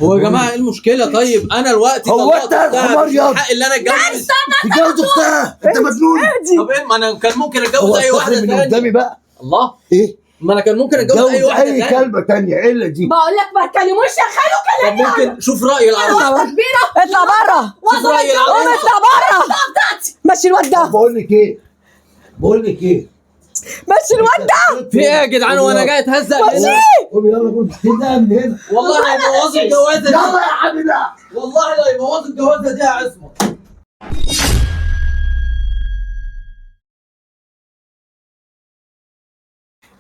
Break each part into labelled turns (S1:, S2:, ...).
S1: هو يا جماعه ايه المشكله؟ طيب انا الوقت
S2: هو انت الحمار يا
S1: حق اللي انا اتجوز.
S2: اتجوز اختها، انت مجنون.
S1: طب ايه، ما انا كان ممكن اتجوز اي واحده
S2: من
S1: ثانيه
S2: قدامي بقى.
S1: الله،
S2: ايه؟
S1: ما انا كان ممكن اتجوز اي واحده
S2: اي
S1: ثانيه.
S2: كلمه ثانيه الا دي.
S3: بقول لك ما تكلموش يا خالو
S1: طب ممكن شوف راي العروس.
S3: اطلع بره،
S1: شوف راي العروس.
S3: اطلع بره. مشي الواد ده،
S2: بقول لك ايه
S3: مشي الواد ده.
S1: في ايه يا جدعان وانا جاي اتهزق هنا؟
S2: قوم يلا قوم كده من هنا.
S1: والله لا يبوظ الجوازه دي،
S2: يلا يا حبيبي.
S1: والله لا يبوظ الجوازه دي يا عصمت.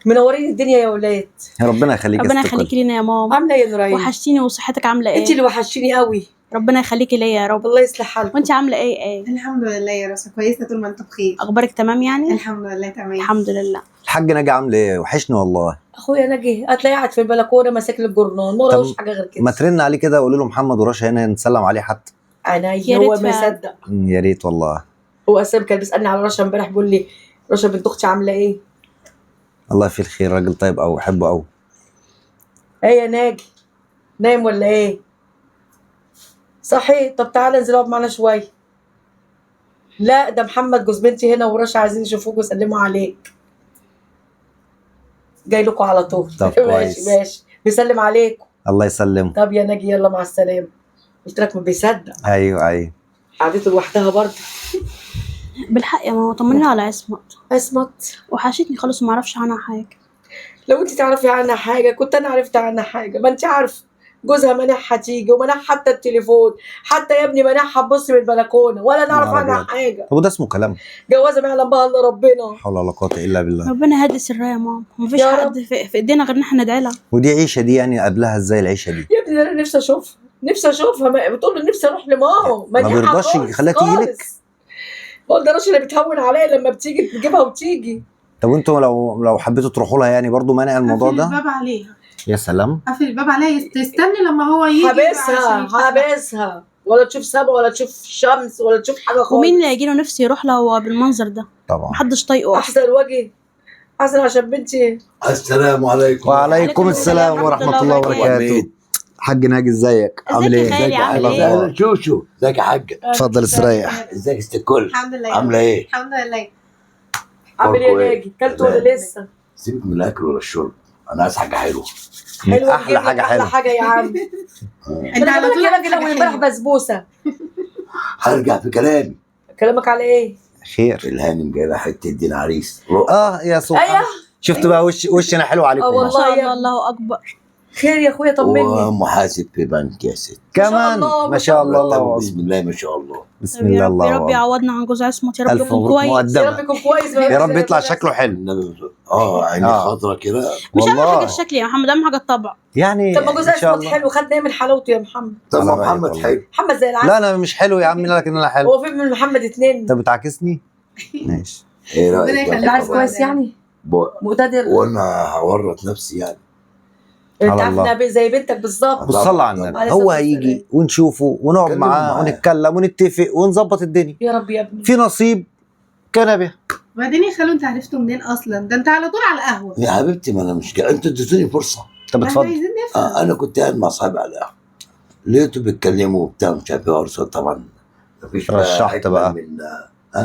S3: منورين الدنيا يا ولاد.
S4: ربنا يخليك
S5: ربنا يخليكي لينا يا ماما.
S3: عامله ايه يا نورين؟
S5: وحشتيني وصحتك عامله ايه؟
S3: انت اللي وحشتيني قوي.
S5: ربنا يخليكي ليا يا رب.
S3: الله يصلح حالك.
S5: وانت عامله ايه؟
S6: الحمد لله يا راسا، كويسه طول ما انتم بخير.
S5: اخبارك تمام يعني؟
S6: الحمد لله تمام.
S5: الحمد لله.
S4: الحاج ناجي عامل ايه؟ وحشني والله.
S3: اخويا ناجي هتلاقيه قاعد في البلكونه ماسك لي الجورنال، ما وراهوش حاجه غير كده.
S4: ما ترن عليه كده وقولوا له محمد ورشا هنا نسلم عليه حتى.
S3: عينيا، هو ما يصدق.
S4: يا ريت والله.
S3: هو اسامه كان بيسالني على رشا امبارح، بيقول لي رشا بنت اختي عامله ايه؟
S4: الله فيه الخير، راجل طيب قوي، بحبه قوي.
S3: ايه يا ناجي، نايم ولا ايه؟ صحيح. طب تعالى انزل اقعد معانا شويه. لا ده محمد جوز بنتي هنا ورشا عايزين يشوفوك ويسلموا عليك. جاي لكم على طول.
S4: طب كويس.
S3: ماشي بيسلم عليكم.
S4: الله يسلمه.
S3: طب يا ناجي يلا مع السلامه. قلت لك ما بيصدق.
S4: ايوه
S3: قعدته لوحدها برضه.
S5: بالحق يا ماما طمنينا على عصمت.
S3: عصمت
S5: وحشتني خالص وما اعرفش عنها حاجه.
S3: لو انت تعرفي عنها حاجه كنت انا عرفت عنها حاجه. ما انت عارفه جوزها منحها تيجي ومنح حتى التليفون، حتى يا ابني منحها تبص من البلكونه ولا نعرف عنها حاجه.
S4: طب وده اسمه كلام؟
S3: جوازه ما يعلم بها الا ربنا.
S4: لا حول ولا قوه الا بالله.
S5: ربنا يهدي سرها يا ماما، ومفيش
S3: يا
S5: حد في ايدينا غير ان احنا ندعي لها.
S4: ودي عيشه دي يعني قبلها ازاي العيشه دي؟
S3: يا ابني انا نفسي اشوفها، نفسي اشوفها. بتقول له نفسي اروح لماما،
S4: ما بيرضاش يخليها تيجي لك.
S3: هو ده رشا اللي بتهون عليا لما بتيجي تجيبها وتيجي.
S4: طب وانتوا لو حبيتوا تروحوا لها يعني برضو مانع الموضوع
S6: قفل
S4: ده؟
S6: الباب عليها.
S4: يا سلام.
S6: قفل الباب عليها، تستني لما هو يجي.
S3: حابسها ولا تشوف سما ولا تشوف شمس ولا تشوف حاجه خالص.
S5: ومين اللي هيجي له نفسه يروح له بالمنظر ده؟
S4: طبعا
S5: محدش طايقه.
S3: احسن وجه، احسن عشان بنتي.
S2: السلام عليكم.
S4: وعليكم السلام ورحمه الله وبركاته. حاج ناجي ازيك؟ عامل ايه؟
S5: ازيك يا غالي؟ عامل ايه؟
S2: اهلا شوشو، ازيك يا حاجه؟
S4: اتفضل استريح.
S2: ازيك يا ست الكل؟
S6: الحمد لله.
S2: عامله ايه؟
S6: الحمد لله.
S3: عامل ايه يا ناجي؟ كلت ولا لسه؟
S2: سيبك من الاكل ولا الشرب، انا عايز حاجه حلوه.
S3: حلوه
S4: احلى حاجه
S3: احلى
S4: حلوه.
S3: حاجه يا عم.
S6: انت على طول
S3: راجل لو امبارح بسبوسه.
S2: هرجع في كلامي.
S3: كلامك على ايه؟
S4: خير.
S2: الهانم جايبه حته دين عريس.
S4: يا سبحان.
S3: ايوه
S4: شفت بقى وشنا حلو عليكم.
S3: والله
S5: ما شاء
S3: يا
S5: الله، الله اكبر.
S3: خير يا اخويا طمني.
S2: ومحاسب في بنك يا ست.
S4: كمان ما شاء الله. الله
S2: بسم الله ما شاء الله.
S4: بسم الله الله.
S5: يا رب يعوضنا عن جوز عصمت، يا رب
S4: الف
S5: يكون
S4: مبروك
S5: كويس.
S3: يا رب
S4: مقدما.
S3: يكون كويس.
S4: يا رب يطلع شكله حلو.
S2: عيني خضرا كده.
S5: مش اهم حاجه
S4: والله
S5: الشكل يا محمد، اهم حاجه الطبع.
S4: يعني
S3: طب ما جوز
S4: ان شاء
S3: عصمت
S4: الله.
S3: حلو، خد من حلاوته يا محمد.
S2: طب
S4: على رأيك
S2: محمد
S4: والله.
S2: حلو.
S3: محمد زي العسل.
S4: لا انا مش حلو يا عم، لكن انا حلو.
S3: هو في من محمد اتنين.
S4: انت بتعاكسني؟ ماشي.
S2: ايه
S6: ربنا
S2: رايك
S6: يخليك.
S3: العسل كويس يعني مقتدر.
S2: وانا هورط نفسي يعني.
S3: انت
S4: على
S3: عارف
S4: الله.
S3: انها زي بنتك بالظبط.
S4: بص صلى على النبي.
S3: عليه
S4: هو
S3: الصلاة
S4: هيجي
S3: والسلام.
S4: ونشوفه ونقعد
S2: كلموا
S4: معاه
S2: معاه.
S4: ونتكلم ونتفق ونظبط الدنيا.
S3: يا رب يا ابني.
S4: في نصيب كان به.
S6: وبعدين يا خالو انت عرفته منين اصلا؟ ده انت على طول على القهوه.
S2: يا حبيبتي ما انا مش انتوا اديتوني فرصه.
S4: طب
S6: ما احنا
S4: اتفضل.
S6: عايزين نفهم.
S2: انا كنت قاعد مع اصحابي على القهوه، لقيته بيتكلموا وبتاع مش عارف ايه ارسل. طبعا مفيش
S4: رشحت
S2: حكمة
S4: بقى.
S2: من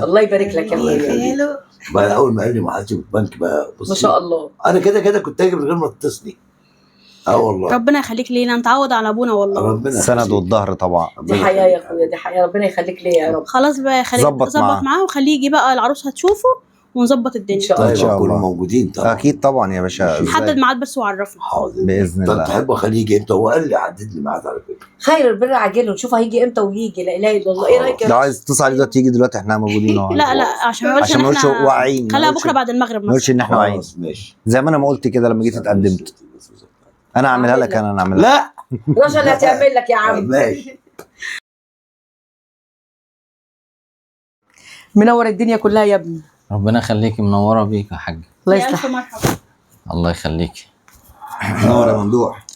S3: الله يبارك لك يا
S2: الله
S3: اخويا.
S2: يخليك.
S6: خالو
S2: بقى اول ما قال لي محاسب البنك بقى بص
S3: ما شاء الله.
S2: انا كده كنت اجي من غير ما تتصلي. والله
S5: ربنا يخليك لينا، نتعود على ابونا والله.
S2: ربنا
S4: السند
S2: يخليك.
S4: والظهر طبعا.
S3: دي حياه يا اخويا، دي حياه. ربنا يخليك ليا يا رب.
S5: خلاص بقى خليك
S4: ظبط معاه.
S5: معاه وخليه يجي بقى، العروس هتشوفه ونظبط الدنيا.
S3: ان شاء
S2: طيب
S4: إن شاء
S2: كلهم
S4: الله.
S2: موجودين طبعا.
S4: اكيد طبعا يا باشا.
S5: حدد
S4: إزاي؟
S5: ميعاد بس وعرفنا.
S2: حاضر
S4: بإذن
S2: طب
S4: الله.
S2: تحب اخليه يجي امتى؟ هو قال لي حدد لي ميعاد على فكره.
S3: خير البر عاجله، نشوف هيجي امتى ويجي. لا اله الا الله. ايه رايك يا
S4: لو
S3: رب؟
S4: عايز تتصل عليه دلوقتي يجي دلوقتي، احنا موجودين اهو.
S5: لا عشان ما
S4: عشان ما
S5: نقولش
S4: نقولش واعيين.
S5: خليها
S4: ما
S5: بكره بعد المغرب
S4: نقولش
S5: مثلا.
S4: ان احنا واعيين.
S2: خلاص ماشي.
S4: زي ما انا ما قلت كده لما جيت اتقدمت. انا اعملها لك، انا اعملها.
S2: لا
S3: رشا اللي هتعمل لك يا عم.
S2: ماشي.
S3: منور الدنيا كلها يا ابني.
S7: ربنا يخليكي، منوره بيك يا حاج.
S3: الله
S5: يا ألف
S3: يصلح.
S5: مرحبا.
S7: الله يخليكي.
S2: نور يا ممدوح.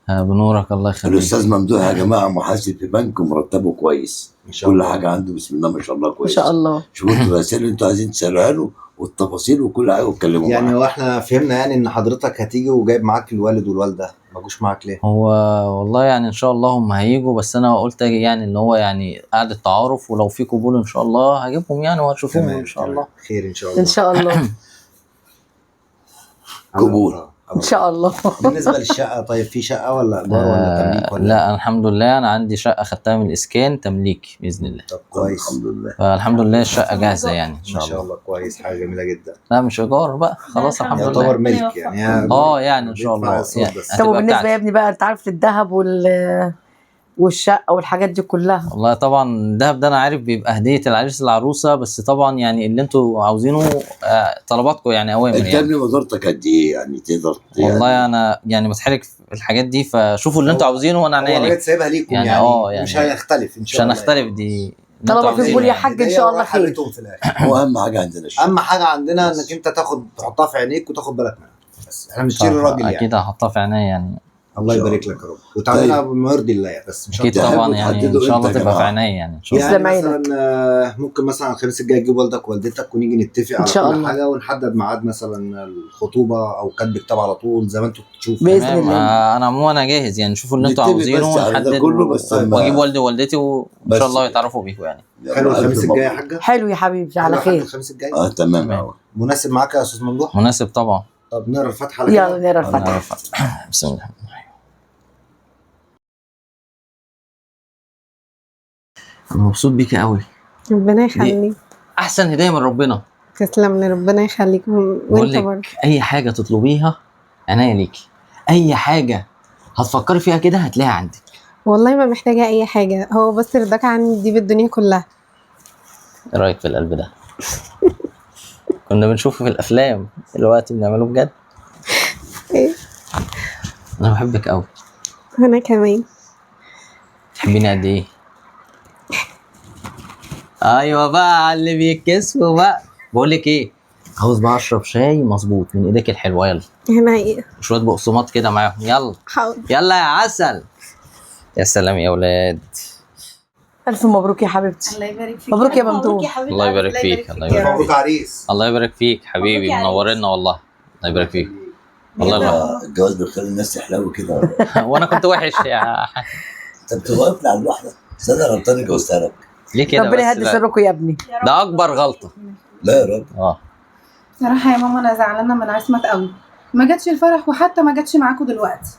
S7: بنورك الله يخليك.
S2: الاستاذ ممدوح يا جماعه محاسب في بنك ومرتبه كويس. كل حاجه عنده بسم الله ما شاء الله
S3: ما
S2: كويس.
S3: شاء الله.
S2: شوفوا انتوا الاسئله اللي انتوا عايزين تسالوها له والتفاصيل وكل حاجه واتكلموا
S4: يعني
S2: معاه.
S4: هو احنا فهمنا يعني ان حضرتك هتيجي وجايب معاك الوالد والوالده. ما جوش معاك ليه؟
S7: هو والله يعني ان شاء الله هم هيجوا، بس انا قلت اجي يعني اللي هو يعني قعدة تعارف، ولو في قبول ان شاء الله هجيبهم يعني وهتشوفوهم ان شاء الله.
S4: خير ان شاء الله.
S3: ان شاء الله.
S2: قبول.
S3: ان شاء الله.
S4: بالنسبه للشقه، طيب في شقه ولا ايجار ولا تمليك ولا؟
S7: لا الحمد لله انا عندي شقة خدتها من الاسكان تمليك باذن الله.
S4: طب كويس.
S2: الحمد لله.
S7: فالحمد لله الشقة جاهزة يعني ان
S4: ما
S7: شاء
S4: شاء
S7: الله.
S4: الله كويس، حاجه جميله جدا.
S7: لا مش ايجار بقى خلاص الحمد
S4: يعتبر
S7: لله.
S4: ملك يعني.
S7: يعني ان شاء الله يعني
S3: طب
S7: هتبقى
S3: وبالنسبه يا
S7: بتاعتي.
S3: ابني بقى، انت عارف الذهب والشقه والحاجات دي كلها؟
S7: والله طبعا الدهب ده انا عارف بيبقى هدية العريس للعروسة، بس طبعا يعني اللي انتوا عاوزينه طلباتكم يعني اوامر
S2: انت
S7: يعني.
S2: ابني وزارتك قد ايه يعني تقدر
S7: والله انا يعني بتحرك في الحاجات دي، فشوفوا اللي انتوا عاوزينه وانا
S4: هو
S7: عينيا
S4: الراجل
S7: ليك.
S4: سايبها ليكم
S7: يعني
S4: يعني مش هنختلف ان
S7: مش
S4: شاء الله.
S7: هنختلف دي اللي انتوا
S3: طالما في
S7: عاوزينه
S3: قبول يا
S7: يعني.
S3: حاج ان شاء الله خير.
S4: حلتهم في الاخر.
S2: هو اهم حاجه عندنا الشغل.
S4: اهم حاجه عندنا انك انت تحطها في عينيك وتاخد بالك منها، بس احنا بنشتري
S7: صح،
S4: الراجل يعني.
S7: اكيد هحطها في عينيا يعني.
S4: الله يبارك لك يا رب، وتعملها بما يرضي الله يعني. بس مش
S7: اكيد
S4: أكتر.
S7: طبعا يعني ان
S2: تحددوا
S7: شاء الله
S2: امتى يا
S7: تبقى في
S2: جماعة؟
S7: عينيا يعني ان شاء الله.
S3: يسلم
S4: يعني
S3: عينك.
S4: مثلا ممكن مثلا الخميس الجاي تجيب والدك ووالدتك ونيجي نتفق على
S3: شاء
S4: كل
S3: الله.
S4: حاجه، ونحدد ميعاد مثلا الخطوبه او كتب كتاب على طول زي ما انتوا تشوفوا.
S3: بإذن
S7: تمام
S3: الله.
S7: انا عموما انا جاهز يعني. شوفوا اللي انتوا
S2: نتفق
S7: عاوزينه
S2: بس على ده
S7: ونحدد
S2: كله، بس ما-
S7: واجيب والدي ووالدتي وان
S2: بس
S7: شاء الله
S2: كده.
S7: يتعرفوا بيكم يعني.
S4: حلو
S2: ألف
S4: الخميس الجاي يا
S2: مبروك.
S4: حاجه.
S3: حلو يا حبيبي، على
S4: حلو يا حاجة
S3: خير.
S4: الخميس الجاي
S2: تمام
S7: تمام.
S2: أهو.
S4: مناسب معاك يا استاذ ممدوح؟
S7: مناسب طبعا.
S4: طب نقرا الفاتحه على
S3: يلا
S4: كده.
S3: نقرا
S7: أنا
S3: الفاتحه.
S7: عارف. بسم الله. انا مبسوط بيكي قوي.
S8: ربنا يخليك.
S7: احسن هديه من ربنا.
S8: تسلم لي، ربنا يخليك.
S7: بقول
S8: وانت برضه.
S7: لك اي حاجه تطلبيها عناية ليكي. اي حاجه هتفكري فيها كده هتلاقيها عندك.
S8: والله ما محتاجة أي حاجة، هو بس رضاك عني دي بالدنيا كلها.
S7: ايه رايك في القلب ده؟ كنا بنشوفه في الافلام، دلوقتي بنعمله بجد.
S8: إيه؟
S7: انا بحبك قوي.
S8: أنا كمان.
S7: تحبيني قد ايه؟ ايوه بقى على اللي بيتكسفوا بقى. بقول لك ايه، عاوز بقى اشرب شاي مظبوط من ايديك الحلوه. يلا
S8: هنا إيه؟
S7: شويه بقسماط كده معاهم. يلا
S8: حاضر.
S7: يلا يا عسل. يا سلام يا اولاد.
S3: الف مبروك يا حبيبتي.
S6: الله يبارك فيك.
S3: مبروك يا
S5: مبروك يا
S3: ممدوح.
S5: حبيبي.
S7: الله يبارك فيك. الله يبارك
S4: مبروك عريس.
S7: الله يبارك فيك حبيبي،
S5: مبروك يا عريس.
S7: منورنا والله. الله يبارك فيك. والله لا.
S2: الجواز بيخلي الناس تحلو كده.
S7: وانا كنت وحش يا حاج.
S2: انت بتوقفني على الواحده. صدق غلطان اتجوزتها لك.
S7: ليه كده
S3: ربنا
S7: بس
S3: يهدي
S7: بقى؟
S3: سركم يا ابني.
S7: ده اكبر غلطه.
S2: لا يا راجل.
S6: صراحة يا ماما أنا زعلانة من عصمت قوي، ما جاتش الفرح وحتى ما جاتش معاكم دلوقتي.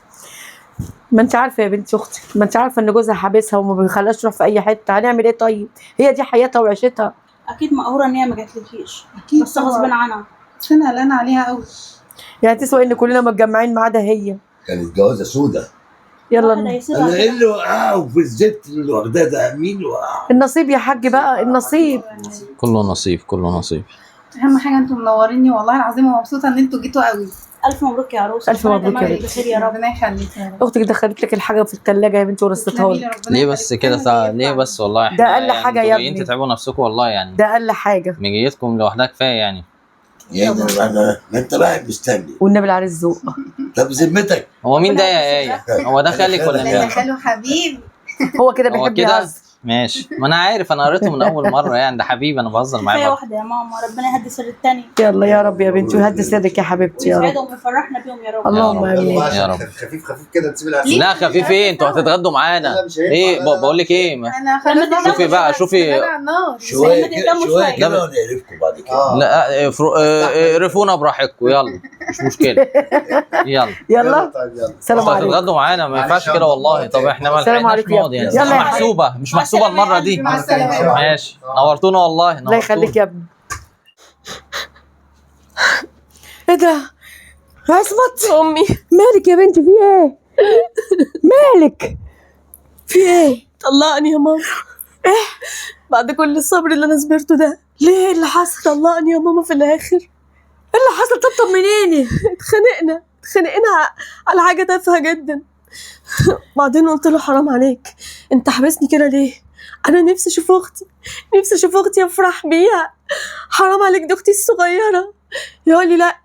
S3: ما انت عارفه يا بنتي اختي، ما انت عارفه ان جوزها حابسها وما بيخليهاش تروح في اي حته. هنعمل ايه طيب؟ هي دي حياتها وعيشتها.
S5: اكيد مقهوره ان هي ما جاتلكيش،
S6: أكيد
S5: بس غصب عنها.
S6: بس أنا قلقانة عليها قوي.
S3: يعني تسوى ان كلنا متجمعين ما عدا هي.
S2: كانت جوازه سودة.
S3: يلا
S5: واحد هيسيبها
S2: انا ايه
S5: كده.
S2: اللي وقعه في الزيت اللي واخداه ده؟ مين اللي وقعه؟
S3: النصيب يا حاج بقى، النصيب.
S7: كله نصيب كله نصيب.
S6: أهم حاجة أنتوا منوريني والله العظيم، ومبسوطة إن أنتوا جيتوا قوي.
S5: الف مبروك يا عروسه.
S3: ألف مبروك يا
S5: ربنا
S3: بنتي.
S5: بخير يا رب.
S6: ربنا يخليك يا رب.
S3: اختك دخلت لك الحاجه في الثلاجه يا بنتي ورصتها
S6: تسلمي
S3: لك.
S6: لي، ربنا
S7: ليه بس
S6: يخليك.
S7: كده
S6: كلمة
S7: ليه
S6: زي
S7: بس والله
S3: ده
S7: احنا
S3: أقل
S7: يعني
S3: حاجة
S7: انتوا
S3: يا
S7: جايين
S3: ابني.
S7: تتعبوا نفسكم والله يعني.
S3: ده اقل حاجه.
S7: مجيتكم لوحدها كفايه يعني.
S2: يعني ما انت بقى مستني.
S3: والنبي العريس ذوق.
S2: طب ذمتك.
S7: هو مين ده يا ايه؟ هو ده خالك ولا
S6: لا
S7: مين؟
S6: خالو حبيب.
S3: هو كده
S7: هو
S3: بيحب
S7: كده
S3: يهزر.
S7: ماشي. ما انا عارف، انا قريته من اول مره يعني. ده حبيبي انا بهزر معاه
S5: كفايه
S7: برضه.
S5: واحده يا ماما، ربنا يهدي سر التاني
S3: يلا يا رب يا بنتي ويهدي سرك يا حبيبتي يا رب.
S5: ويسعدهم ويفرحنا بيهم يا رب.
S3: اللهم
S7: يا رب.
S3: امين.
S7: يا رب.
S4: خفيف خفيف كده تسيب العسل.
S7: لا خفيف ايه؟ انتوا هتتغدوا معانا.
S4: لا، مش هينفع.
S7: ايه
S4: لا، لا.
S7: بقول لك ايه
S6: أنا خلاص
S7: شوفي بقى، شوفي.
S6: على النار.
S2: شويه
S5: لما
S2: كده
S5: تهتموا
S2: شويه
S5: شوية.
S2: كده ونعرفكم بعد كده.
S7: لا اقرفونا براحتكم. يلا مش مشكله. يلا
S3: يلا
S4: طيب يلا.
S3: سلام
S7: انتوا
S3: عليكم.
S7: هتتغدوا معانا ما ينفعش
S4: معلش
S7: كده
S4: يا
S7: والله.
S4: الله.
S7: طب احنا ما
S3: السلام
S7: لحقناش
S3: عليكم يا
S7: نقعد يعني.
S3: ابني. يلا يا حبيبي.
S7: محسوبه مش محسوبه المره دي.
S6: مع السلامة.
S7: ماشي نورتونا والله.
S3: الله يخليك يا ابني. ايه ده؟ عصمت امي، مالك يا بنتي؟ في ايه؟ مالك؟ في ايه؟
S9: طلقني يا ماما. ايه بعد كل الصبر اللي انا صبرته ده؟
S3: ليه اللي حصل؟
S9: طلقني يا ماما في الاخر.
S3: ايه اللي حصل؟ طب طمنيني.
S9: اتخانقنا على حاجه تافهه جدا. بعدين قلت له حرام عليك، انت حابسني كده ليه؟ انا نفسي اشوف اختي افرح بيها. حرام عليك، دي اختي الصغيره. يقول لي لا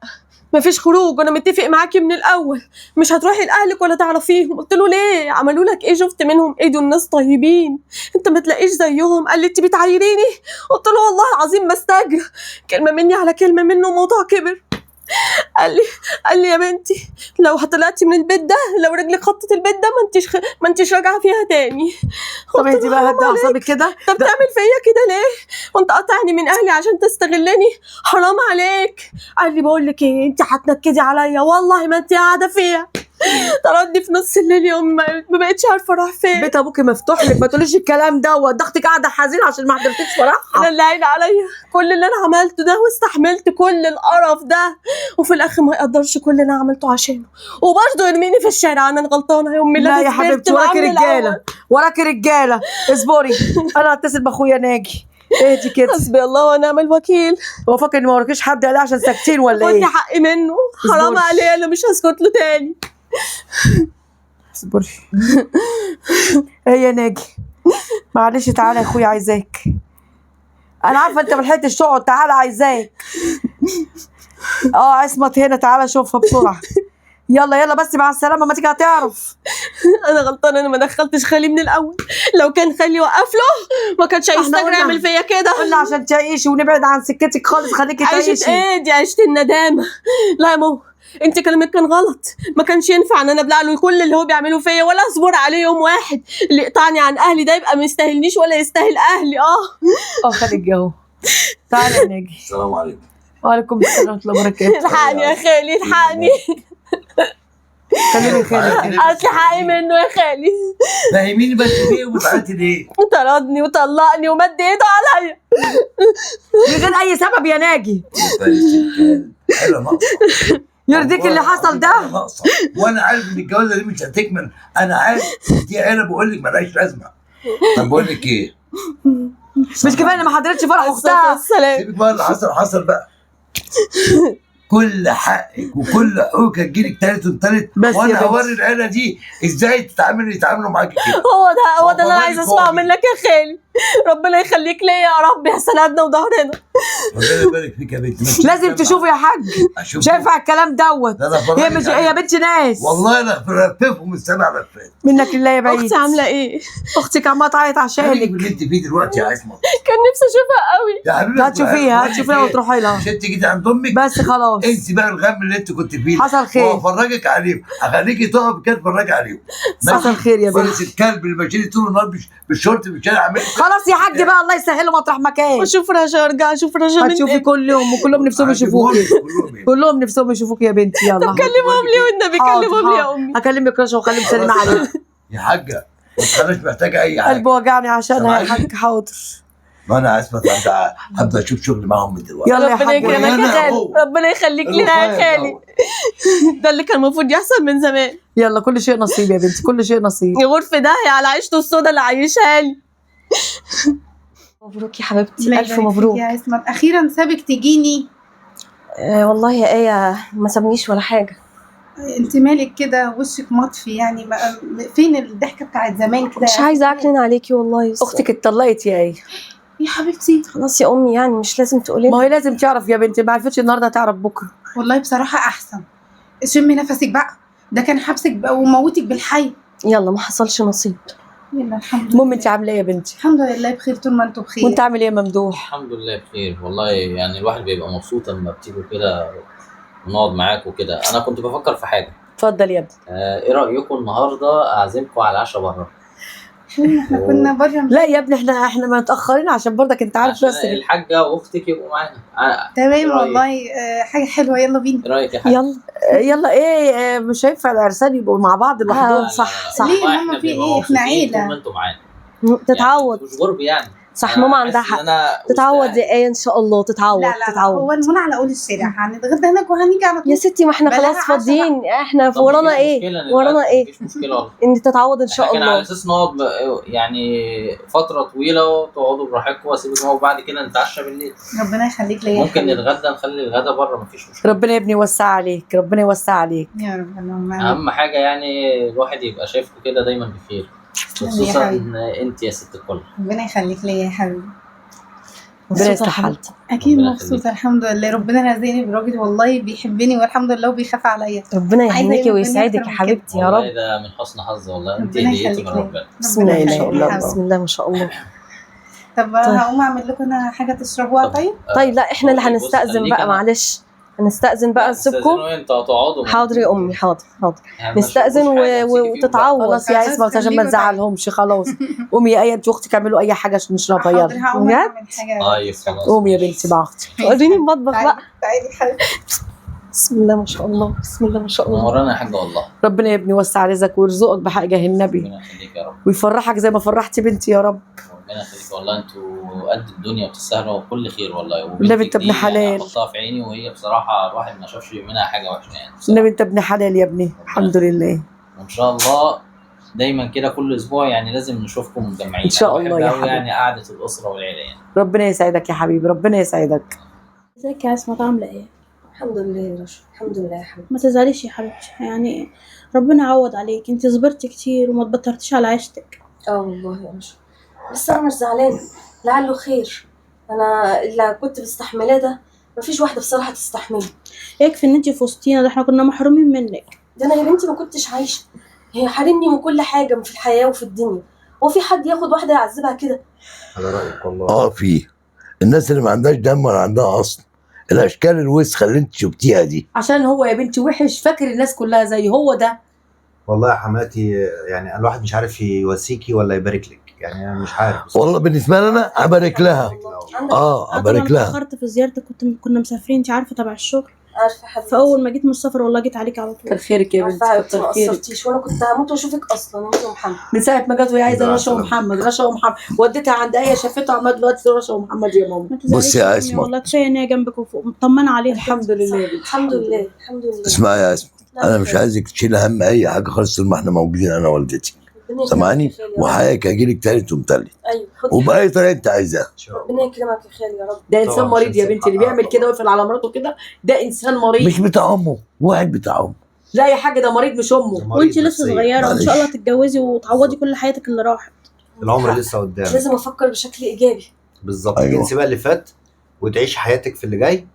S9: مفيش خروج، وانا متفق معاكي من الاول مش هتروحي لاهلك ولا تعرفيهم. قلت له ليه؟ عملوا لك ايه؟ شفت منهم ايه؟ دول ناس طيبين، انت ما تلاقيش زيهم. قال لي انت بتعايريني؟ قلت له والله العظيم بستجرى، كلمه مني على كلمه منه، موضوع كبر. قال لي يا بنتي لو طلعتي من البيت ده، لو رجلك خطت البيت ده ما انتش راجعه فيها تاني.
S3: طب اهدي بقى، هدي اعصابك كده.
S9: طب تعمل فيا كده ليه؟ وانت قاطعني من اهلي عشان تستغلني؟ حرام عليك. قال لي بقول لك ايه، انت هتنكدي عليا والله ما انت قاعده فيها. طردني في نص الليل يوم ما بقتش عارفه اروح فين.
S3: بيت ابوكي مفتوح لك، ما تقوليش الكلام ده. ضغطك قاعده حزين عشان ما حضرتيش فرحها.
S9: انا اللي عين عليا كل اللي انا عملته ده، واستحملت كل القرف ده، وفي الاخر ما يقدرش كل اللي انا عملته عشانه، وبرضه يرميني في الشارع. انا غلطانه يا امي.
S3: لا يا حبيبتي، وراكي رجاله، وراكي رجاله. اصبري، انا هتصل باخويا ناجي. اهدي كده.
S9: حسبي الله ونعم الوكيل.
S3: هو فاكر ان ما وراكيش حد عليه عشان ساكتين ولا
S9: خدي
S3: ايه؟
S9: حقي منه، حرام عليه، انا مش هسكت له تاني.
S3: اصبري. ايه يا ناجي، معلش تعالى يا اخويا عايزاك. انا عارفه انت ملحقتش تقعد، تعالى عايزاك. عصمت هنا، تعالى شوفها بسرعه. يلا يلا بس مع السلامه، ما تيجي هتعرف.
S9: انا غلطانه، انا ما دخلتش خالي من الاول. لو كان خالي وقف له ما كانش هيستجرى يعمل فيا كده.
S3: قلنا عشان تعيشي ونبعد عن سكتك خالص، خليكي تعيشي.
S9: عيشة ايه دي؟ عيشة الندامه. لا يا ماما، انت كلامك كان غلط. ما كانش ينفع ان انا ابلع له كل اللي هو بيعمله فيا، ولا اصبر عليه يوم واحد. اللي يقطعني عن اهلي ده يبقى ما يستاهلنيش ولا يستاهل اهلي.
S3: خليك اهو. تعالى يا ناجي.
S2: السلام عليكم.
S3: وعليكم السلام ورحمه الله وبركاته.
S9: الحقني يا خالي، الحقني.
S3: خليني خالي.
S9: الحقي منه يا خالي.
S2: فاهميني بس ليه وبتعيطي ليه؟
S9: طردني وطلقني ومد ايده عليا
S3: من غير اي سبب يا ناجي.
S2: حلوه ناقصه.
S3: يرضيك اللي حصل ده؟
S2: ناقصه، وانا عارف ان الجوازه دي مش هتكمل. انا عارف دي، انا بقول لك مالهاش لازمه. طب بقول لك ايه؟
S3: مش كفايه ان ما حضرتش فرح اختها؟
S2: سيبك بقى، اللي حصل بقى. كل حقك وكل حقوقك هتجيلك تالت وتالت، وانا هوري العيله دي ازاي يتعاملوا معاكي كده.
S9: هو ده اللي انا عايزه اسمعه منك يا خالي. ربنا يخليك ليا يا رب، يا سندنا وظهرنا.
S2: ربنا يبارك فيك يا بنتي.
S3: لازم تشوفي يا حاج، مش هينفع الكلام دوت. هي بنت ناس
S2: والله انا برففهم السبع لفات.
S3: منك لله يا بعيد.
S9: اختي عامله ايه؟
S3: اختك عماله تعيط عشانك.
S2: اللي انت فيه دلوقتي يا عصمت.
S9: كان نفسي اشوفها قوي.
S2: يا حبيبي
S3: هتشوفيها وتروحي لها.
S2: مش انت جيتي عند امك
S3: بس خلاص.
S2: انت بقى الغم اللي انت كنت فيه
S3: حصل خير.
S2: وافرجك عليهم، اخليكي تقف كده تتفرجي عليهم.
S3: حصل خير يا بنتي.
S2: فرس الكلب اللي ماشي طول النهار بالشورت في الشارع عامل.
S3: خلاص يا حاج بقى، الله يسهله مطرح مكان.
S9: واشوف رجا، ارجع اشوف رجا.
S3: هتشوفي كل يوم، وكلهم نفسهم يشوفوكي. كلهم نفسهم يشوفوكي يا بنتي. يلا
S9: طب كلمهم لي والنبي، كلمهم لي يا امي.
S3: هكلمك رشا واخليهم سلمى عليك.
S2: يا حاجه ما تخليش محتاجه اي حاجه.
S3: قلبي وجعني عشانها يا حاج. حاضر.
S2: ما انا اسمع، هبدا اشوف شغل معاهم من دلوقتي.
S3: يلا يا
S9: ربنا
S3: حاج.
S9: يكرمك يا خالي، ربنا يخليك لنا يا خالي. ده اللي كان المفروض يحصل من زمان.
S3: يلا كل شيء نصيب يا بنتي، كل شيء نصيب.
S9: يغور في داهية على عيشته السودا اللي عايشها لي. مبروك يا حبيبتي، الف مبروك
S6: يا عصمت. اخيرا سابك تجيني.
S9: والله يا ايه ما سابنيش ولا حاجه.
S6: انت مالك كده وشك مطفي يعني؟ فين الضحكه بتاعت زمان كده؟
S9: مش عايزه اعكنن عليكي والله.
S3: اختك اتطلقت يا ايه؟
S6: يا حبيبتي
S9: خلاص يا امي، يعني مش لازم تقولي.
S3: ما هي لازم تعرف يا بنتي، ما عرفتش النهارده تعرف بكره.
S6: والله بصراحه احسن. شمي نفسك بقى، ده كان حبسك بقى وموتك بالحي.
S9: يلا ما حصلش نصيب.
S6: يلا الحمد لله.
S3: المهم انت عامله ايه يا بنتي؟
S6: الحمد لله بخير طول ما انتوا بخير.
S3: وانت عامل ايه يا ممدوح؟
S7: الحمد لله بخير والله. يعني الواحد بيبقى مبسوط لما بتيجوا كده ونقعد معاك وكده. انا كنت بفكر في حاجه.
S3: اتفضل يا ابني.
S7: ايه رايكم النهارده اعزمكم على العشاء بره؟
S6: احنا كنا بره.
S3: لا يا ابني، احنا متاخرين عشان برضك انت عارف. بس
S7: الحاجه واختك يبقوا معانا.
S6: تمام والله. حاجه حلوه، يلا بينا.
S7: ايه رايك يا حاج؟
S3: يلا ايه، مش هينفع العرسان يبقوا مع بعض لوحدهم.
S9: صح.
S6: ليه يا ماما، في ايه؟ احنا عيله.
S7: ما انتوا معانا
S9: تتعوض.
S7: مش غرب يعني.
S9: صح، ماما عندها حق. تتعوض يا ايه ان شاء الله. تتعوض.
S6: لا هو المنى على اول الشارع، هنتغدى هناك وهنيجي على طول
S9: يا ستي. ما احنا خلاص فاضيين، احنا ورانا ايه؟ ورانا ايه؟
S7: مفيش مشكله.
S9: ان تتعوض ان شاء الله.
S7: على اساس نقعد يعني فتره طويله وتقعدوا براحتكم واسيبكم، وبعد كده نتعشى بالليل.
S6: ربنا يخليك ليا.
S7: ممكن نتغدى، نخلي الغدا بره، مفيش مشكله.
S3: ربنا يا ابني يوسع عليك، ربنا يوسع عليك
S6: يا رب. اللهم
S7: اهم حاجه يعني الواحد يبقى شايفكم كده دايما بخير، خصوصا انت يا ست الكل.
S6: ربنا يخليك ليا يا حبيبي.
S3: ربنا يصلح حالتي.
S6: اكيد مبسوطه الحمد لله. ربنا رزقني براجل والله بيحبني والحمد لله وبيخاف عليا.
S9: ربنا يهنيكي ويسعدك يا حبيبتي يا رب.
S7: والله ده من حسن حظ والله. انت هديتي من ربنا.
S9: بسم الله ما شاء الله. بسم الله ما شاء الله.
S6: طب هقوم اعمل لكم انا حاجه تشربوها. طيب
S9: لا احنا اللي هنستأذن بقى، معلش. نستأذن بقى نسيبكم.
S7: استاذنوا انتوا هتقعدوا.
S9: حاضر يا امي، حاضر حاضر.
S7: يعني
S9: نستأذن
S7: ما تشوفوش حاجة تيجي فيهم
S9: وتتعوض.
S3: خلاص يا اسماء عشان ما نزعلهمش. خلاص قومي يا ايه، انت واختك اعملوا اي حاجه عشان نشربها.
S6: حاضر
S3: يلا
S6: هقوم
S9: بجد؟
S6: اعمل حاجه.
S7: طيب خلاص.
S3: قومي يا بنتي مع اختي.
S9: وريني المطبخ بقى.
S6: تعالي حبيبتي.
S9: بسم الله ما شاء الله، بسم الله ما شاء الله.
S7: نورانا يا حاجه والله.
S3: ربنا يا ابني يوسع رزقك ويرزقك بحاجه النبي
S7: ربنا يخليك يا رب.
S3: ويفرحك زي ما فرحتي بنتي يا رب.
S7: ربنا يخليك والله، انتوا قد الدنيا وتستاهلوا وكل خير والله.
S3: النبي انت ابن حلال.
S7: يعني احطها في عيني، وهي بصراحه الواحد ما شافش منها حاجه وحشه يعني.
S3: النبي انت ابن حلال يا ابني، الحمد لله.
S7: وان شاء الله دايما كده كل اسبوع يعني لازم نشوفكم مجمعين.
S3: إن شاء
S7: أنا
S3: الله
S7: بحب
S3: يا
S7: أوي
S3: حبيبي.
S7: يعني قعده الاسره والعيله يعني.
S3: ربنا يسعدك يا حبيبي، ربنا يسعدك.
S5: ازيك يا اسماء، عاملة ايه؟
S9: الحمد لله يا رشا، الحمد لله يا حبيبي.
S5: ما تزعليش يا حبيبتي، يعني ربنا يعوض عليك، انت صبرتي كتير وما تبطرتيش على عيشتك.
S9: والله يا رشا، بس انا مش زعلانه، لعله خير. انا اللي كنت مستحملاه ده مفيش واحده بصراحه تستحمله.
S5: يكفي ان انت في وسطينا، ده احنا كنا محرومين منك.
S9: ده انا يا بنتي ما كنتش عايشه، هي حارمني من كل حاجه في الحياه وفي الدنيا. هو في حد ياخد واحده يعذبها كده؟
S2: على رايك والله. في الناس اللي ما عندهاش دم ولا عندها اصل، الاشكال الوسخه اللي انت شفتيها دي.
S3: عشان هو يا بنتي وحش فاكر الناس كلها زي هو ده.
S10: والله يا حماتي يعني الواحد مش عارف يواسيكي ولا يبارك لك، يعني انا مش عارف.
S2: والله بالنسبه لي انا ابارك لها. ابارك لها.
S5: اتاخرت في زيارتك، كنا مسافرين انت عارفه تبع الشغل.
S9: عارفه حبيبتي،
S5: فاول ما جيت من السفر والله جيت عليك على طول.
S3: كتر خيرك يا بنتي،
S9: عارفه
S3: كتر
S9: ما
S3: خيرك.
S9: قصرتيش، وانا كنت هموت واشوفك اصلا انت ومحمد.
S3: من ساعه ما جت وهي عايزه رشا ومحمد، رشا ومحمد، وديتها عند ايه شافته عمال دلوقتي رشا ومحمد يا ماما.
S5: ما تزعليش
S2: بصي يا
S5: أمي،
S2: اسماء.
S5: والله كفايه ان هي جنبك ومطمنه عليها.
S3: الحمد لله يا بنتي.
S9: الحمد لله الحمد لله.
S2: اسمعي يا اسماء، انا مش عايزك تشيل هم اي حاجه خالص طول ما احنا موجودين انا ووالدتي. سامعني؟ وحقك اجيلك تالت ومتلت
S9: ايوه
S2: وباي طريقه انت عايزاها.
S9: ربنا يكرمك يا خالي يا رب.
S3: ده انسان مريض يا بنتي، اللي بيعمل كده ويقفل على مراته كده ده انسان مريض.
S2: مش بتاع امه، واحد بتاع امه.
S3: لا يا حاجه ده مريض مش امه.
S5: وانت لسه صغيره وان شاء الله تتجوزي وتعوضي كل حياتك اللي راحت.
S10: العمر لسه قدام.
S9: لازم افكر بشكل ايجابي.
S10: بالظبط.
S2: أيوة.
S10: تنسي بقى اللي فات وتعيش حياتك في اللي جاي.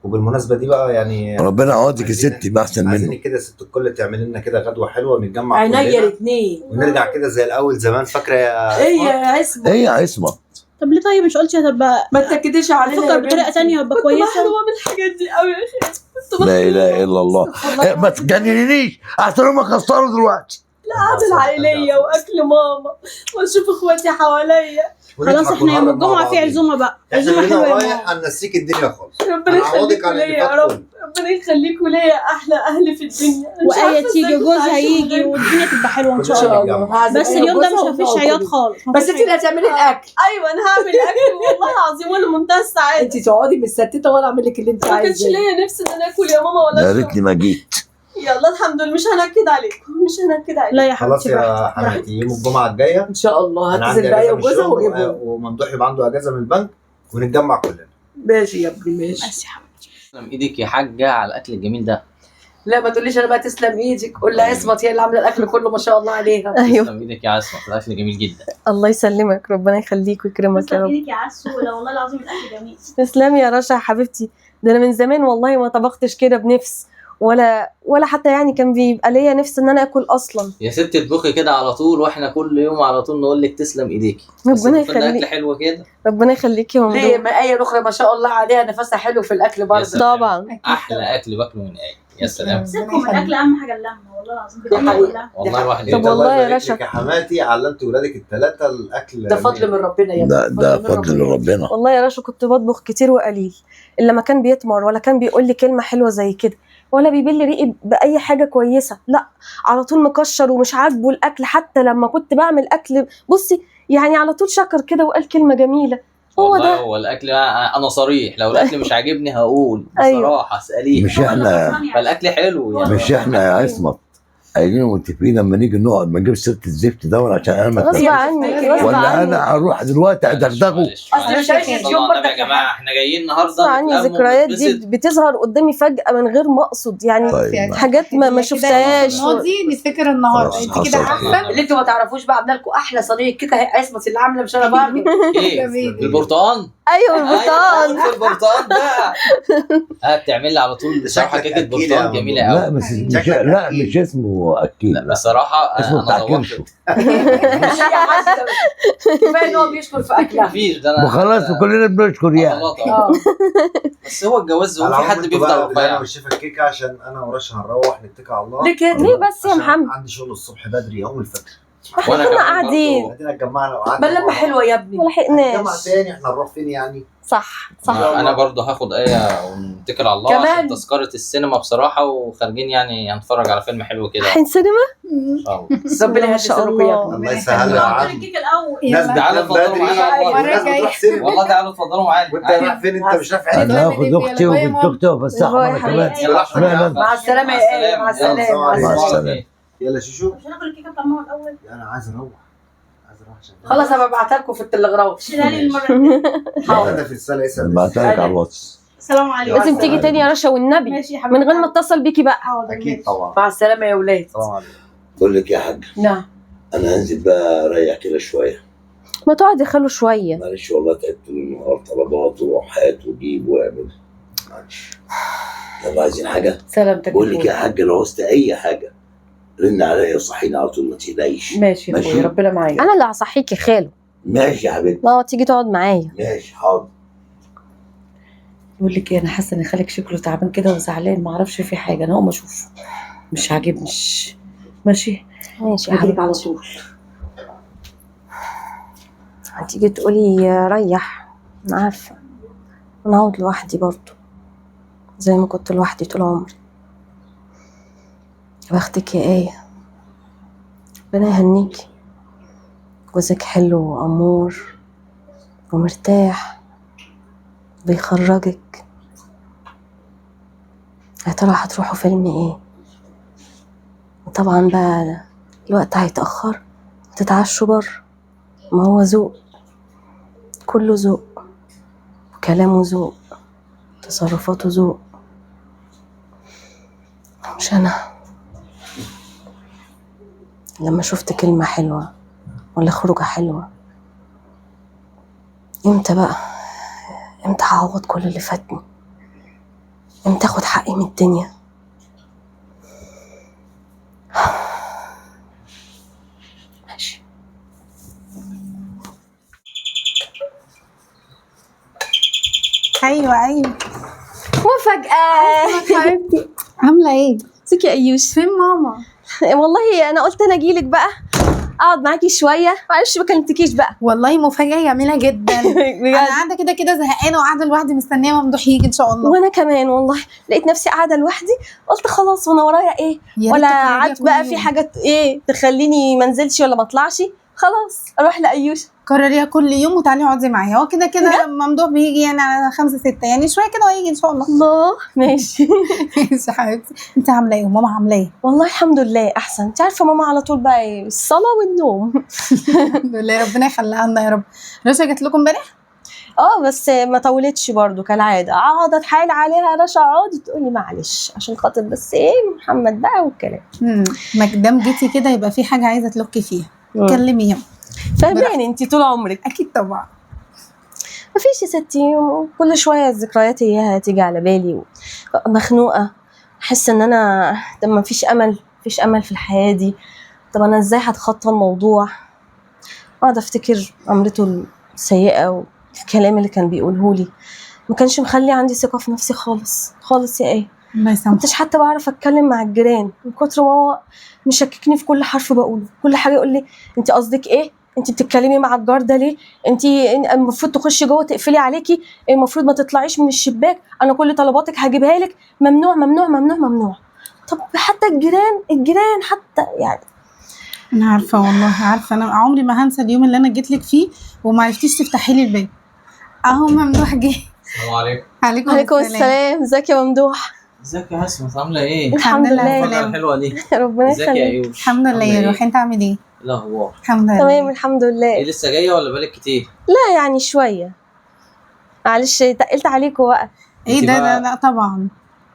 S10: وبالمناسبه دي بقى يعني
S2: ربنا يعوضك يا ستي باحسن منه.
S10: عايزينك كده ست الكل تعمل لنا كده غدوه حلوه ونتجمع
S3: عينيا
S10: كلنا
S3: الاثنين.
S10: ونرجع كده زي الاول زمان. فاكره يا
S3: ايه يا اسماء؟
S2: ايه يا اسماء؟
S5: طب ليه طيب مش قلتي هتبقى
S3: ما تنكديش علينا
S5: افكر بطريقه ثانيه وابقى كويسه؟
S9: بعمل الحاجات دي قوي يا اخي.
S2: لا اله الا الله. ما تجننيش احسن هم خسروا دلوقتي.
S9: قعدة عائليه واكل ماما واشوف اخواتي حواليا.
S5: خلاص احنا يوم الجمعه في عزومه بقى، عزومه حلوه يا
S10: رايح
S5: ماما.
S10: هنسيك الدنيا خالص.
S9: ربنا يخليكوا ليا يا رب، ربنا يخليكوا ليا احلى اهل في الدنيا.
S5: وآية تيجي جوزها يجي والدنيا تبقى حلوه ان شاء الله. بس اليوم ده مش مفيش عياط خالص.
S3: بس انت اللي هتعملي الاكل.
S9: ايوه انا هعمل اكل والله العظيم وانا منتهى السعاده.
S3: انت تقعدي متستته وانا اعمل لك اللي انت
S9: ما كانش
S3: عايزاه.
S9: ليا نفس ان انا اكل يا ماما ولا
S2: يا
S9: اشرب.
S2: ريتني ما جيت.
S9: يلا الحمد لله مش هنكد عليكم، مش هنكد عليكم.
S5: لا يا
S10: خلاص
S5: حبيبتي
S10: يا
S5: براحتك.
S10: حماتي يوم الجمعه الجايه
S3: ان شاء الله
S10: انا
S3: هتصل
S10: عندي
S3: بقى
S10: اجازه من
S3: وجوزها
S10: الشغل
S3: وجيبهم.
S10: وممدوح يبقى عنده اجازه من البنك ونتجمع كلنا.
S3: ماشي يا ابني ماشي.
S5: بس يا حبيبتي.
S7: تسلم ايدك يا حاجه على الاكل الجميل ده.
S3: لا ما تقوليش انا بقى تسلم ايدك، قول لها اسمت هي اللي عامله الاكل كله ما شاء الله عليها.
S9: ايوه
S7: تسلم ايدك يا اسماء، الاكل جميل جدا.
S9: الله يسلمك، ربنا يخليك ويكرمك يا
S5: تسلم
S9: رب.
S5: ايدك يا عسو، لا والله العظيم الاكل جميل.
S9: تسلمي يا رشا يا حبيبتي. ده انا من زمان والله ما طبختش كده بنفس ولا حتى يعني كان بيبقى ليا نفس ان انا اكل اصلا.
S7: يا ست اطبخي كده على طول واحنا كل يوم على طول نقول لك تسلم ايديكي.
S9: ربنا
S7: اكل
S9: يخليك،
S7: حلو كده.
S9: ربنا يخليكي يا
S3: ليه
S9: ممدوح.
S3: ما ايه الاخرى ما شاء الله عليها نفسها حلو في الاكل
S7: يا
S3: برضه.
S7: سلام.
S9: طبعا
S7: احلى اكل باكله من ايه. يا سلام.
S5: سيبكم من الاكل، اهم حاجه اللمه والله العظيم.
S3: دي حقيقة.
S7: والله الواحد
S9: طب
S7: يقدر.
S9: والله يا
S10: يبارك
S9: رشا.
S10: لك يا حماتي علمت ولادك الثلاثه الاكل.
S3: ده فضل من ربنا يا
S2: ده فضل من ربنا.
S9: والله يا رشا كنت بطبخ كتير وقليل، الا ما كان بيتمر ولا كان بيقول لي كلمه حلوه زي كده، ولا بيبل ريقي باي حاجه كويسه. لا على طول مكشر ومش عاجبه الاكل. حتى لما كنت بعمل اكل بصي يعني على طول شكر كده وقال كلمه جميله. هو
S7: والله
S9: ده.
S7: هو الاكل انا صريح، لو الاكل مش عاجبني هقول
S9: أيوة.
S7: بصراحه اساليه.
S2: مش احنا
S7: فالاكل حلو يعني.
S2: مش احنا يا عصمت قايلين ومتفقين لما نيجي نقعد ما نجيب سيره الزفت ده عشان انا ما
S9: غصب
S2: أتنرفزش.
S9: عني غصب
S2: ولا
S9: عني
S2: انا هروح دلوقتي ادغدغه.
S3: اصل مش عايش اليوم
S7: طبعا
S3: برضك
S7: يا جماعه احنا جايين النهارده
S9: غصب عني.
S7: نتلم
S9: الذكريات دي
S7: ونتبسط.
S9: بتظهر قدامي فجاه من غير ما اقصد يعني.
S2: طيب
S9: حاجات ما شفتهاش.
S6: الماضي نفتكر النهارده.
S2: خلاص،
S6: انت كده
S2: حصل
S6: حاسه
S2: خير.
S3: اللي انتوا ما تعرفوش بقى عامله لكم احلى صينيه كيكه هي عصمت اللي عامله مش انا برضه.
S7: ايه
S6: جميل.
S7: البرتقال.
S9: ايوه البرتقال.
S7: أيوة، البرتقال بقى. بتعمل لي على طول بصراحه
S10: شكلك
S7: كيكه
S10: أكيلة يا
S7: برتقال جميله
S2: لا
S7: قوي.
S2: بس مش اسمه اكيد.
S7: لا بصراحه
S2: اسمه
S7: انا
S2: بتاع
S7: ذوقت.
S2: كرشه.
S3: كفايه ان هو بيشكر في اكلها.
S7: مفيش ده انا
S2: وخلاص وكلنا بنشكر يعني.
S7: بس هو الجواز هو
S10: على
S7: في حد
S10: العموم
S7: بيفضل
S10: انتوا بقى
S7: رفيع.
S10: انا والشيف الكيكه عشان انا ورشا هنروح نتكل على الله.
S3: ليه كده؟
S9: ليه بس يا
S10: عشان
S9: محمد؟
S10: عندي شغل الصبح بدري يوم الفجر.
S7: وانا
S9: كنا
S7: كمان
S9: قاعدين.
S7: برضه.
S10: ادينا اتجمعنا وقعدنا.
S3: بل لما حلوه يا ابني.
S9: ما
S10: نتجمع
S9: لحقناش.
S10: تاني احنا نروح فين يعني؟
S9: صح صح.
S7: انا برضه هاخد ايه ونتكل على الله
S3: كمان.
S7: عشان تذكره السينما بصراحه، وخارجين يعني هنتفرج على فيلم حلو كده
S9: رايحين سينما؟
S7: ان شاء الله.
S3: ربنا
S9: ما
S3: يهدي
S9: شاء
S3: سركم يا
S9: الله.
S3: ابني.
S10: الله يسهل يا عم.
S5: الكيك الاول.
S10: ناس
S7: تعالوا
S10: بتنام
S7: اتفضلوا
S10: بدري
S7: معانا والله.
S10: والناس بتروح سينما.
S7: والله تعالوا اتفضلوا معانا.
S10: وانت رايح فين؟ انت مش رافع
S2: انا
S10: ايدك.
S2: هاخد اختي وبنت اختي وافسحهم انا كمان.
S3: مع السلامه يا ايه، مع السلامه.
S2: مع السلامه.
S10: يلا شوشو.
S5: مش هناكل الكيكه بتاع ماما الاول.
S10: انا عايز اروح عشان
S3: خلاص هبقى ابعتها لكم في التلغراف.
S5: شيلها لي المره الجايه.
S10: ده في الرساله اسال.
S2: بعتها لك على الواتس.
S5: السلام عليكم.
S9: لازم تيجي تاني يا رشا والنبي،
S5: ماشي يا حبيبي.
S9: من غير ما اتصل بيكي بقى.
S10: اكيد طبعا.
S3: مع السلامه يا ولاد.
S10: السلام عليكم.
S2: بقول لك يا حاج
S3: نعم.
S2: انا هنزل بقى اريح كده شويه.
S9: ما تقعد يا خالو شويه.
S2: معلش والله تعبت طول النهار طلبات وروح هات وجيب واعمل. معلش. يلا عايزين حاجه؟
S3: سلامتك.
S2: بقول لك يا حاج لو عوزت اي حاجه رن عليا وصحيني على طول ما تقلقيش.
S3: ماشي يا
S2: ماشي.
S3: اخويا ربنا معاك.
S9: انا اللي هصحيك يا خالو.
S2: ماشي يا حبيبتي.
S9: ما تيجي تقعد معايا.
S2: ماشي حاضر.
S3: يقول لك ايه، انا حاسه ان خالك شكله تعبان كده وزعلان، ما اعرفش في حاجه، انا هقوم اشوفه. مش عاجبني. ماشي
S9: ماشي يا
S3: هجيلك
S9: حبيبي.
S3: على طول.
S9: هتيجي تقولي ريح، انا عارفه. انا هقعد لوحدي برضه زي ما كنت لوحدي طول عمري. يا بختك يا ايه، ربنا يهنيكي. جوزك حلو وامور ومرتاح بيخرجك. يا ترى هتروحوا فيلم ايه؟ وطبعا بقى الوقت هيتأخر تتعشوا بره. ما هو ذوق، كله ذوق، كلامه ذوق، تصرفاته ذوق. مش انا لما شفت كلمة حلوة ولا خروجة حلوة، امتى بقى، امتى هعوض كل اللي فاتني، امتى اخد حقي من الدنيا. ماشي.
S6: ايوه
S9: مفاجأة.
S6: حبيبتي، عامله ايه؟
S9: ازيك يا ايوش؟
S6: فين ماما؟
S9: والله انا قلت انا اجيلك بقى اقعد معاكي شويه، معلش ما كلمتكيش بقى.
S6: والله مفاجاه جميله جدا. انا قاعده كده زهقانه وقاعده لوحدي مستنيه ممدوح يجي ان شاء الله.
S9: وانا كمان والله لقيت نفسي قاعده لوحدي، قلت خلاص وانا ورايا ايه،
S6: يا ريت
S9: ولا
S6: تكرريها
S9: عاد
S6: كل
S9: بقى
S6: يوم.
S9: في حاجه ايه تخليني ما انزلش ولا ما اطلعش، خلاص اروح لايوش.
S6: كرريها كل يوم وتعالي اقعدي معايا. هو كده ممدوح بيجي يعني على 5-6 يعني شويه كده وهيجي ان شاء الله.
S9: الله ماشي.
S6: ماشي يا حبيبتي. انت عامله ايه وماما عامله ايه؟
S9: والله الحمد لله احسن. انت عارفه ماما على طول بقى ايه، الصلاه والنوم.
S6: الحمد لله ربنا يخليها لنا يا رب. رشا جت لكم امبارح؟
S9: بس ما طولتش برضو كالعاده، اقعد اتحايل عليها رشا اقعد تقولي معلش عشان خاطر بس ايه محمد بقى والكلام.
S6: ما دام جيتي كده يبقى في حاجه عايزه تلوكي فيها. كلميهم.
S9: فاهماني انت طول عمرك.
S6: اكيد طبعا.
S9: مفيش يا ستي، كل شويه الذكريات اياها تيجي على بالي مخنوقه، احس ان انا طب ما فيش امل، مفيش امل في الحياه دي. طب انا ازاي هتخطى الموضوع؟ اقعد افتكر عمرته السيئه والكلام اللي كان بيقوله لي، ما كانش مخلي عندي ثقه في نفسي خالص خالص يا ايه.
S6: الله يسامحك.
S9: كنتش حتى بعرف اتكلم مع الجيران من كتر ما هو مشككني في كل حرف بقوله. كل حاجه يقول لي انت قصدك ايه، انت بتتكلمي مع الجار ده ليه، انت المفروض تخشي جوه تقفلي عليكي، المفروض ما تطلعيش من الشباك، انا كل طلباتك هجيبها لك، ممنوع ممنوع ممنوع ممنوع. طب حتى الجيران حتى يعني.
S6: انا عارفه والله عارفه، انا عمري ما هنسى اليوم اللي انا جيت لك فيه وما عرفتيش تفتحي لي الباب. اهو ممدوح جه.
S7: السلام عليكم.
S6: عليكم
S9: السلام. ازيك يا ممدوح؟
S7: ازيك يا اسماء عامله ايه؟
S9: الحمد لله.
S7: الفقره الحلوه دي.
S9: ربنا
S7: ازيك يا
S9: يخليك.
S7: ايوش؟
S6: الحمد لله يا روحي. انت عامل ايه؟
S7: الاخبار
S6: الحمد لله
S9: تمام الحمد لله.
S7: ايه لسه جايه ولا بالك كتير؟
S9: لا يعني شويه، معلش تقلت عليكم بقى.
S6: ايه ده لا طبعا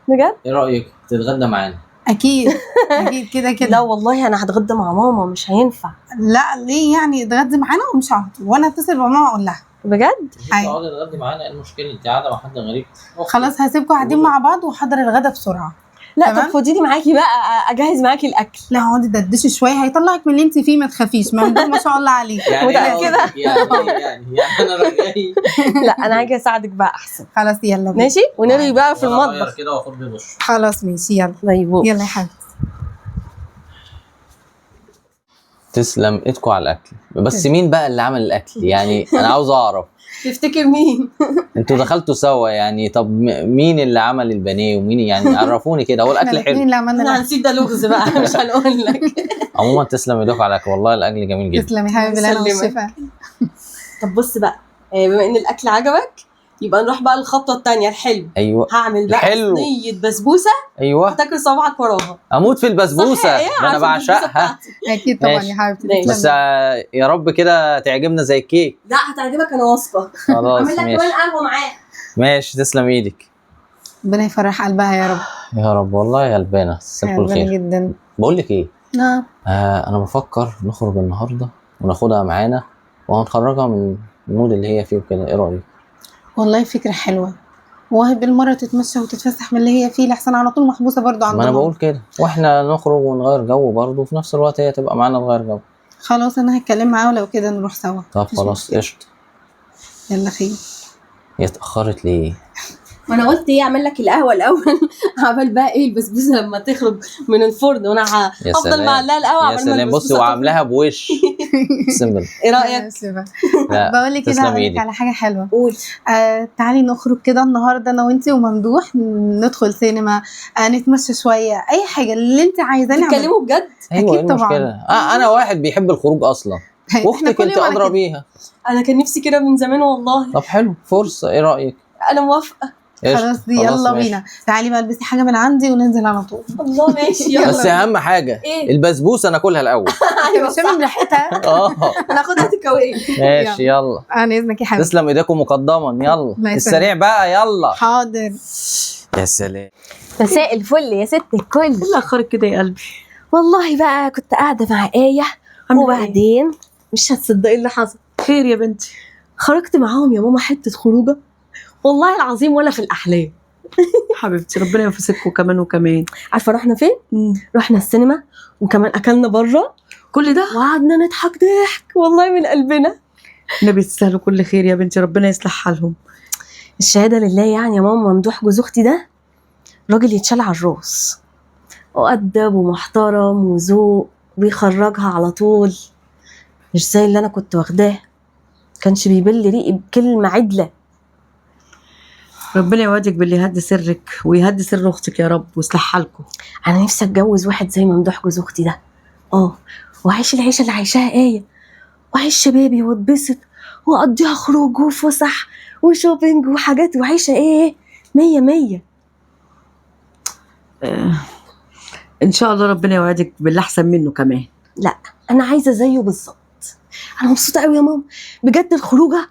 S9: بجد.
S7: ايه رايك تتغدى معانا؟
S6: اكيد اكيد كده
S9: لا والله انا هتغدى مع ماما، مش هينفع.
S6: لا ليه يعني؟ اتغدي معانا ومش هقعد وانا اتصل بماما اقول لها.
S9: بجد؟
S7: تقعدي تتغدي معانا، ايه المشكله؟ انت قاعده مع حد غريب.
S6: خلاص هسيبكم قاعدين مع بعض وحضر الغدا بسرعه.
S9: لا
S6: تمام؟
S9: طب خديني معاكي بقى اجهز معاكي الاكل.
S6: لا اقعدي دردشي شويه، هيطلعك من اللي انت فيه، ما تخافيش. ممدوح ما شاء الله عليه.
S1: يعني
S9: متأكدة؟
S1: يعني انا راجعي
S9: لا انا هاجي اساعدك بقى احسن.
S6: خلاص يلا بينا.
S9: ماشي ونرغي بقى في المطبخ
S1: كده واخد لي دش.
S6: خلاص ماشي يلا.
S9: طيب
S6: يلا يا حبيبتي.
S7: تسلم ايدكم على الاكل. بس مين بقى اللي عمل الاكل؟ يعني انا عاوز اعرف.
S9: تفتكر مين؟
S7: انتوا دخلتوا سوا يعني. طب مين اللي عمل البانيه ومين يعني؟ عرفوني كده. هو
S6: احنا
S7: الاكل
S6: الاثنين
S7: حلو
S6: اللي عملنا
S9: انا
S6: الأكل.
S9: هنسيب ده لغز بقى مش هنقول لك.
S7: عموما تسلم ايدك على الاكل، والله الاكل جميل جدا.
S6: تسلمي يا حبيبي، انا
S9: يسلمك.
S6: والشفا.
S9: طب بص بقى، بما ان الاكل عجبك يبقى نروح بقى للخطوه الثانيه الحلو.
S7: ايوه
S9: هعمل بقى
S7: الحلو.
S9: صينيه بسبوسه
S7: ايوه
S9: هتاكل صوابعك وراها.
S7: اموت في البسبوسه،
S9: صح يا
S7: ده انا
S9: عارفة البسبوسة
S7: بعشقها.
S9: بتاعتي.
S6: اكيد طبعا
S7: ماشي.
S6: يا حبيبتي.
S9: ماشي.
S7: بس
S6: تسلمي.
S7: يا رب كده تعجبنا زي الكيك.
S9: لا هتعجبك انا واثقه.
S7: خلاص
S9: اعمل لك كمان
S7: ماشي
S9: قهوه معاه.
S7: ماشي. تسلم ايدك
S6: ربنا يفرح قلبها يا رب.
S7: يا رب. والله غلبانه، تسلم كل
S6: غلبانة
S7: خير.
S6: جدا.
S7: بقول لك ايه،
S6: نعم.
S7: انا بفكر نخرج النهارده وناخدها معانا وهنخرجها من المود اللي هي فيه وكده. ايه رايك؟
S6: والله فكرة حلوة، وهي بالمرة تتمشى وتتفسح من اللي هي فيه، لحسن على طول محبوسة برضو عند
S7: ما انا
S6: ماما.
S7: بقول كده، واحنا نخرج ونغير جو برضه، وفي نفس الوقت هي تبقى معانا نغير جو.
S6: خلاص انا هتكلم معاه ولو كده نروح سوا.
S7: طب
S6: مفيش
S7: خلاص
S6: مشكلة.
S7: قشطه.
S6: يلا خير.
S7: هي اتاخرت ليه؟
S9: ما انا قلت ايه اعمل لك القهوه الاول عمل بقى ايه البسبوسه لما تخرج من الفرن وانا
S7: يا
S9: هفضل
S7: سلام.
S9: معلقه القهوه
S7: يا
S9: عمال ما
S7: سلام. بصي
S9: البسبوسة
S7: وعاملاها بوش. سمبل.
S9: ايه رايك؟
S7: لا،
S6: بقول لك كده،
S7: تسلم
S6: هقول لك
S7: ايدك.
S6: على حاجة حلوة.
S9: قول.
S6: تعالي نخرج كده النهارده انا وانتي وممدوح، ندخل سينما، نتمشى شوية، اي حاجة اللي انت عايزاني اعملها.
S9: تتكلموا بجد؟
S7: ايوه ايه
S6: أكيد طبعاً.
S7: المشكله؟ انا واحد بيحب الخروج اصلا،
S6: إحنا
S7: واختك
S6: كل
S7: انت
S6: يوم على
S7: ادرى
S6: كده.
S7: بيها.
S9: انا كان نفسي كده من زمان والله.
S7: طب حلو، فرصه. ايه رايك؟
S9: انا موافقه.
S7: قشطة.
S6: خلاص دي يلا
S7: ماشي.
S6: بينا. تعالي بقى البسي حاجة من عندي وننزل على طول.
S9: الله ماشي يلا.
S7: بس اهم حاجه
S9: إيه؟
S7: البسبوسه ناكلها الاول.
S9: ايوه
S6: شامم
S9: صح.
S6: ريحتها.
S9: انا هاخدها تيك اواي.
S7: ماشي يلا.
S6: انا اذنك يا حبيبتي.
S7: تسلم ايديكم مقدما.
S6: الله
S7: يلا
S6: يسلمك.
S7: السريع بقى يلا.
S6: حاضر.
S7: يا سلام.
S11: مساء الفل يا ست الكل.
S9: ايه اللي اخرك كده يا قلبي؟
S11: والله بقى كنت قاعدة مع آية وبعدين مش هتصدقي اللي حصل.
S9: خير يا بنتي؟ خرجت معاهم يا ماما حته خروجه والله العظيم ولا في الاحلام. حبيبتي ربنا ينفسكوا كمان وكمان.
S11: عارفة رحنا فين؟ رحنا السينما وكمان أكلنا بره
S9: كل ده
S11: وقعدنا نضحك ضحك والله من قلبنا.
S9: النبي تستاهلوا كل خير يا بنتي، ربنا يصلح حالهم.
S11: الشهادة لله يعني يا ماما. ممدوح جوز أختي ده راجل يتشال على الراس، مؤدب ومحترم وذوق، بيخرجها على طول مش زي اللي أنا كنت واخداه. كانش بيبل ريقي بكلمة عدلة.
S9: ربنا يوعدك باللي يهدي سرك ويهدي سر اختك يا رب ويصلح حالكم.
S11: انا نفسي اتجوز واحد زي ممدوح جوز اختي ده، واعيش العيشه اللي عايشاها آية، واعيش شبابي واتبسط واقضيها خروج وفسح وشوبينج وحاجات وعيشه ايه 100.
S9: ان شاء الله ربنا يوعدك باللي احسن منه كمان.
S11: لا انا عايزه زيه بالظبط. انا مبسوطه قوي يا ماما بجد. الخروجه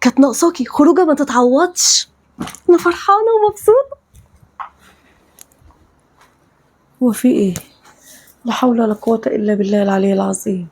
S11: كانت ناقصاكي، خروجه ما تتعوضش. انا فرحانه ومبسوطه.
S9: هو في ايه؟ لا حول ولا قوه الا بالله العلي العظيم.